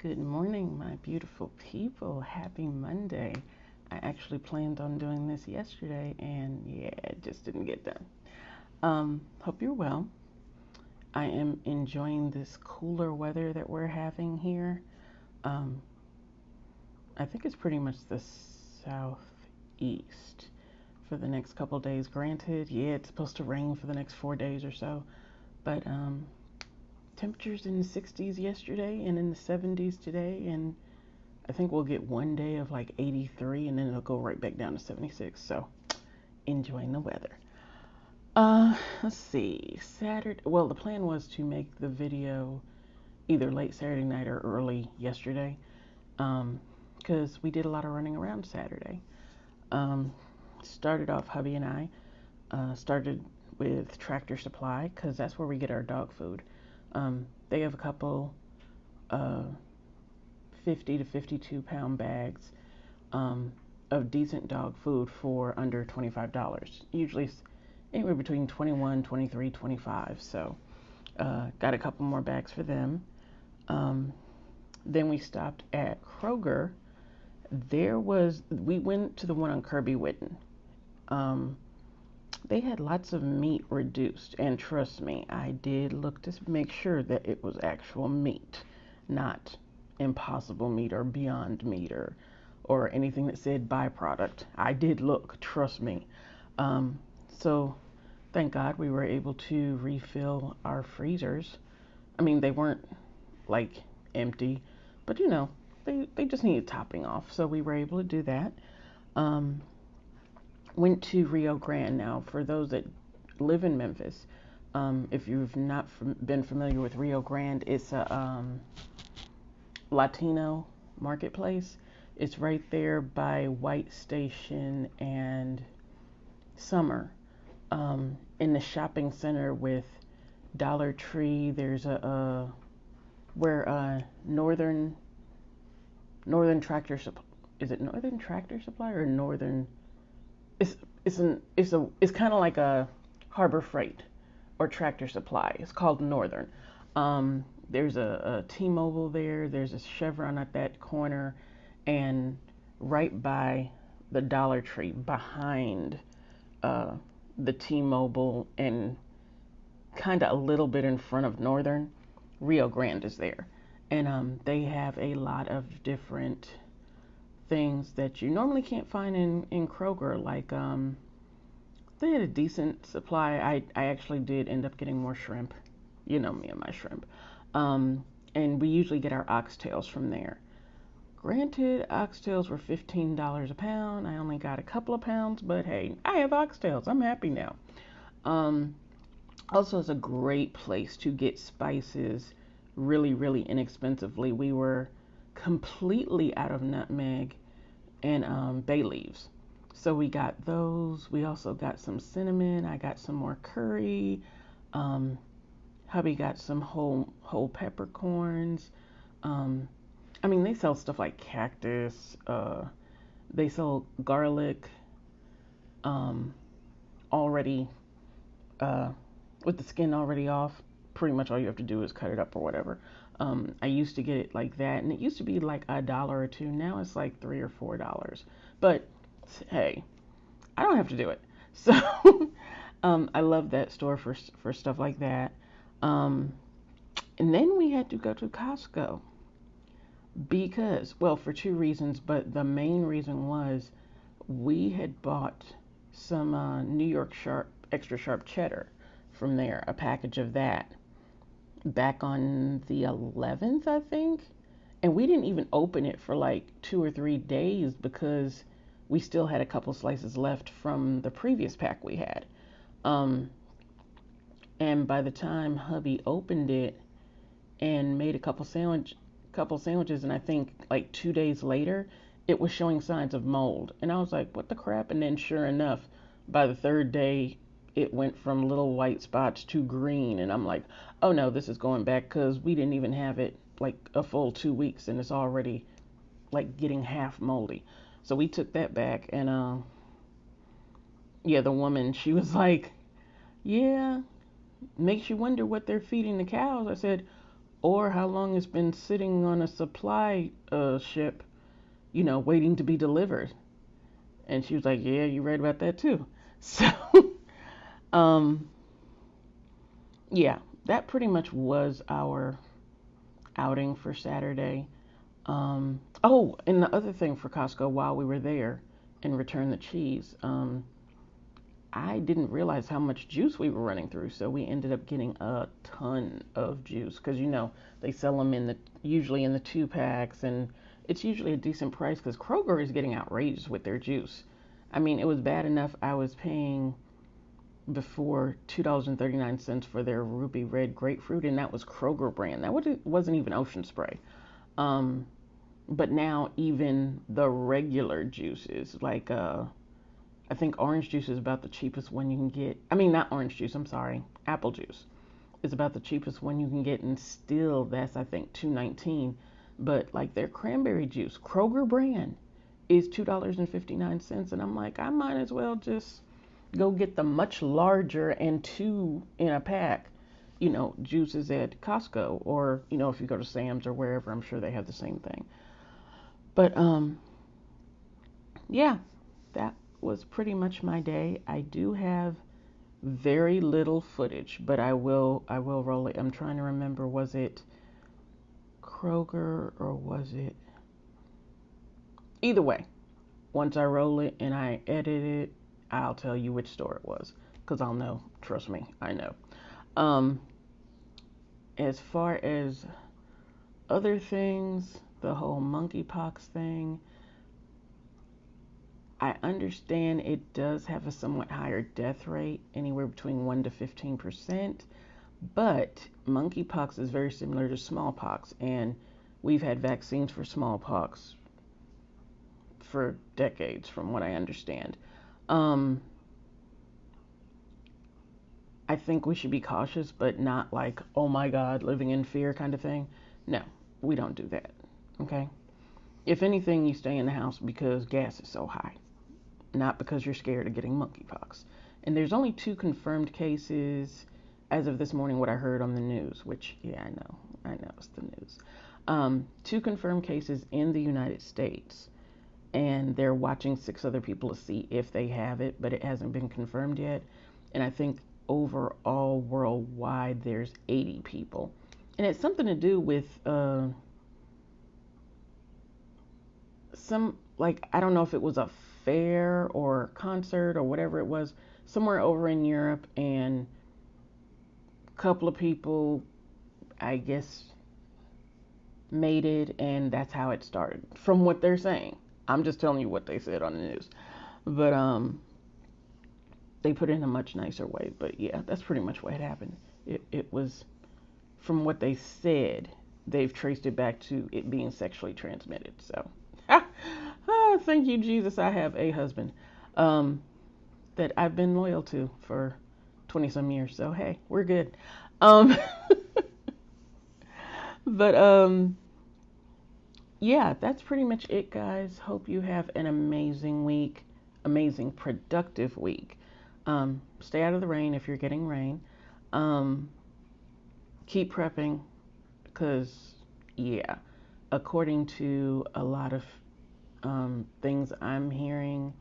Good morning, my beautiful people. Happy Monday. I actually planned on doing this yesterday and yeah, it just didn't get done. Hope you're well. I am enjoying this cooler weather that we're having here. Um, I think it's pretty much the southeast for the next couple days. Granted, yeah, it's supposed to rain for the next 4 days or so, but temperatures in the 60s yesterday and in the 70s today, and I think we'll get one day of like 83 and then it'll go right back down to 76. So enjoying the weather. Let's see. Saturday. Well, the plan was to make the video either late Saturday night or early yesterday, because we did a lot of running around Saturday. Um, Started off, hubby and I started with Tractor Supply because that's where we get our dog food. They have a couple uh, 50 to 52 pound bags um, of decent dog food for under $25. Usually anywhere between 21, 23, 25. So got a couple more bags for them. Um, then we stopped at Kroger. We went to the one on Kirby Whitten. Um, they had lots of meat reduced, and trust me, I did look to make sure that it was actual meat, not impossible meat or beyond meat or anything that said byproduct. I did look, trust me. So thank God we were able to refill our freezers. I mean, they weren't like empty, but they just needed topping off. So we were able to do that. Um, Went to Rio Grande. Now, for those that live in Memphis, if you've not been familiar with Rio Grande, it's a Latino marketplace. It's right there by White Station and Summer, in the shopping center with Dollar Tree. There's a where Northern Tractor Supply, is it Northern Tractor Supply or Northern? It's it's kind of like a Harbor Freight or Tractor Supply. It's called Northern. There's a T-Mobile there. There's a Chevron at that corner, and right by the Dollar Tree, behind uh, the T-Mobile, and kind of a little bit in front of Northern, Rio Grande is there, and they have a lot of different things that you normally can't find in Kroger. Like they had a decent supply. I actually did end up getting more shrimp. You know me and my shrimp. And we usually get our oxtails from there. Granted, oxtails were $15 a pound. I only got a couple of pounds, but hey, I have oxtails. I'm happy now. Um, Also, it's a great place to get spices really, really inexpensively. We were completely out of nutmeg and bay leaves. So we got those. We also got some cinnamon. I got some more curry. Um, Hubby got some whole peppercorns. Um, I mean, they sell stuff like cactus. They sell garlic um, already uh, with the skin already off. Pretty much all you have to do is cut it up or whatever. I used to get it like that, and it used to be like $1 or $2. Now it's like $3 or $4. But hey, I don't have to do it. So I love that store for stuff like that. Um, and then we had to go to Costco because, well, for two reasons, but the main reason was we had bought some New York sharp, extra sharp cheddar from there, a package of that back on the 11th, I think. And we didn't even open it for like 2 or 3 days because we still had a couple slices left from the previous pack we had. Um, and by the time hubby opened it and made a couple sandwiches, and I think like 2 days later, it was showing signs of mold. And I was like, what the crap? And then sure enough, by the third day, it went from little white spots to green. And I'm like, oh no, this is going back because we didn't even have it like a full 2 weeks and it's already like getting half moldy. So we took that back, and yeah, the woman, she was like, yeah, makes you wonder what they're feeding the cows. I said, or how long it's been sitting on a supply ship, waiting to be delivered. And she was like, yeah, you read about that too. So, um, yeah, that pretty much was our outing for Saturday. Oh, and the other thing for Costco while we were there and returned the cheese, I didn't realize how much juice we were running through, so we ended up getting a ton of juice because they sell them usually in the 2 packs, and it's usually a decent price because Kroger is getting outrageous with their juice. I mean, it was bad enough I was paying before $2.39 for their ruby red grapefruit, and that was Kroger brand. That wasn't even Ocean Spray. Um, but now even the regular juices, like I think orange juice is about the cheapest one you can get. I mean, not orange juice, I'm sorry. Apple juice is about the cheapest one you can get, and still that's I think $2.19. But like their cranberry juice, Kroger brand, is $2.59, and I'm like, I might as well just go get the much larger and two in a pack, juices at Costco, or if you go to Sam's or wherever, I'm sure they have the same thing. But yeah, that was pretty much my day. I do have very little footage, but I will roll it. I'm trying to remember, was it Kroger or was it, either way, once I roll it and I edit it, I'll tell you which store it was because I'll know. Trust me, I know. Um, as far as other things, the whole monkeypox thing, I understand it does have a somewhat higher death rate, anywhere between 1 to 15%, but monkeypox is very similar to smallpox, and we've had vaccines for smallpox for decades, from what I understand. Um, I think we should be cautious, but not like, oh my God, living in fear kind of thing. No, we don't do that. Okay? If anything, you stay in the house because gas is so high, not because you're scared of getting monkeypox. And there's only 2 confirmed cases as of this morning, what I heard on the news, which, yeah, I know it's the news. 2 confirmed cases in the United States, and they're watching 6 other people to see if they have it, but it hasn't been confirmed yet. And I think overall worldwide there's 80 people. And it's something to do with some, like, I don't know if it was a fair or concert or whatever it was, somewhere over in Europe, and a couple of people, I guess, made it, and that's how it started, from what they're saying. I'm just telling you what they said on the news. But they put it in a much nicer way. But yeah, that's pretty much what happened. It was, from what they said, they've traced it back to it being sexually transmitted. So, thank you, Jesus. I have a husband um, that I've been loyal to for 20 some years. So, hey, we're good. Um, but yeah, that's pretty much it, guys. Hope you have an amazing week, amazing, productive week. Stay out of the rain if you're getting rain. Um, keep prepping because, yeah, according to a lot of things I'm hearing,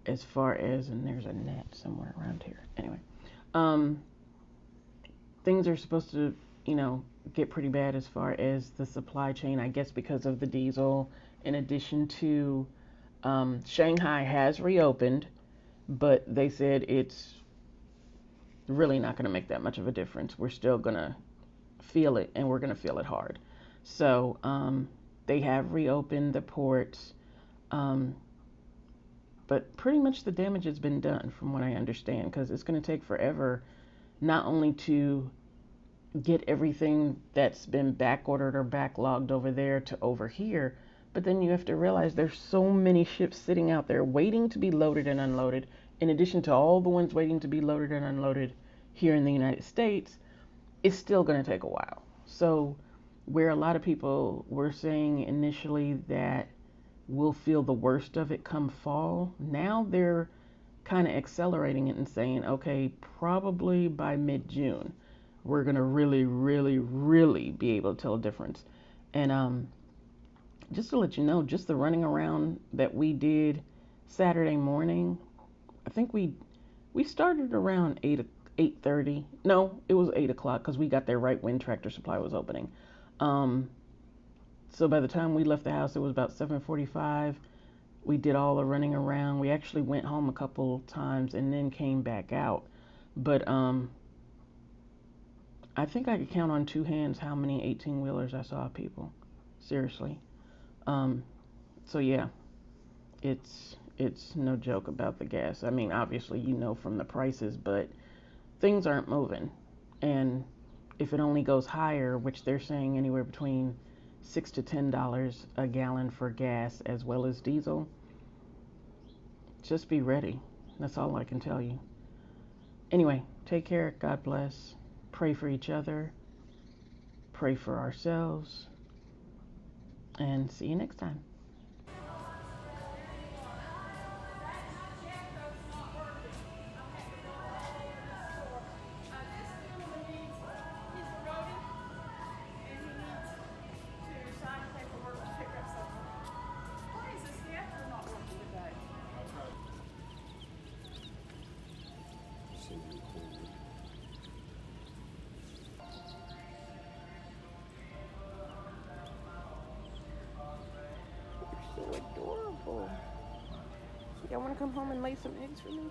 as far as, and there's a net somewhere around here. Anyway, um, things are supposed to, get pretty bad as far as the supply chain, I guess, because of the diesel. In addition to, Shanghai has reopened, but they said it's really not going to make that much of a difference. We're still going to feel it, and we're going to feel it hard. So they have reopened the ports, um, but pretty much the damage has been done, from what I understand, because it's going to take forever, not only to get everything that's been back ordered or backlogged over there to over here, but then you have to realize there's so many ships sitting out there waiting to be loaded and unloaded, in addition to all the ones waiting to be loaded and unloaded here in the United States. It's still going to take a while. So, where a lot of people were saying initially that we'll feel the worst of it come fall, now they're kind of accelerating it and saying, okay, probably by mid-June we're gonna really, really, really be able to tell a difference. And just to let you know, just the running around that we did Saturday morning, I think we started around 8:30. No, it was 8 o'clock because we got there right when Tractor Supply was opening. Um, so by the time we left the house, it was about 7:45. We did all the running around. We actually went home a couple times and then came back out. But I think I could count on two hands how many 18 wheelers I saw, people. Seriously. Um, so yeah, it's no joke about the gas. I mean, obviously you know from the prices, but things aren't moving. And if it only goes higher, which they're saying anywhere between $6 to $10 a gallon for gas as well as diesel, just be ready. That's all I can tell you. Anyway, take care. God bless. Pray for each other. Pray for ourselves. And see you next time. So adorable. Y'all want to come home and lay some eggs for me?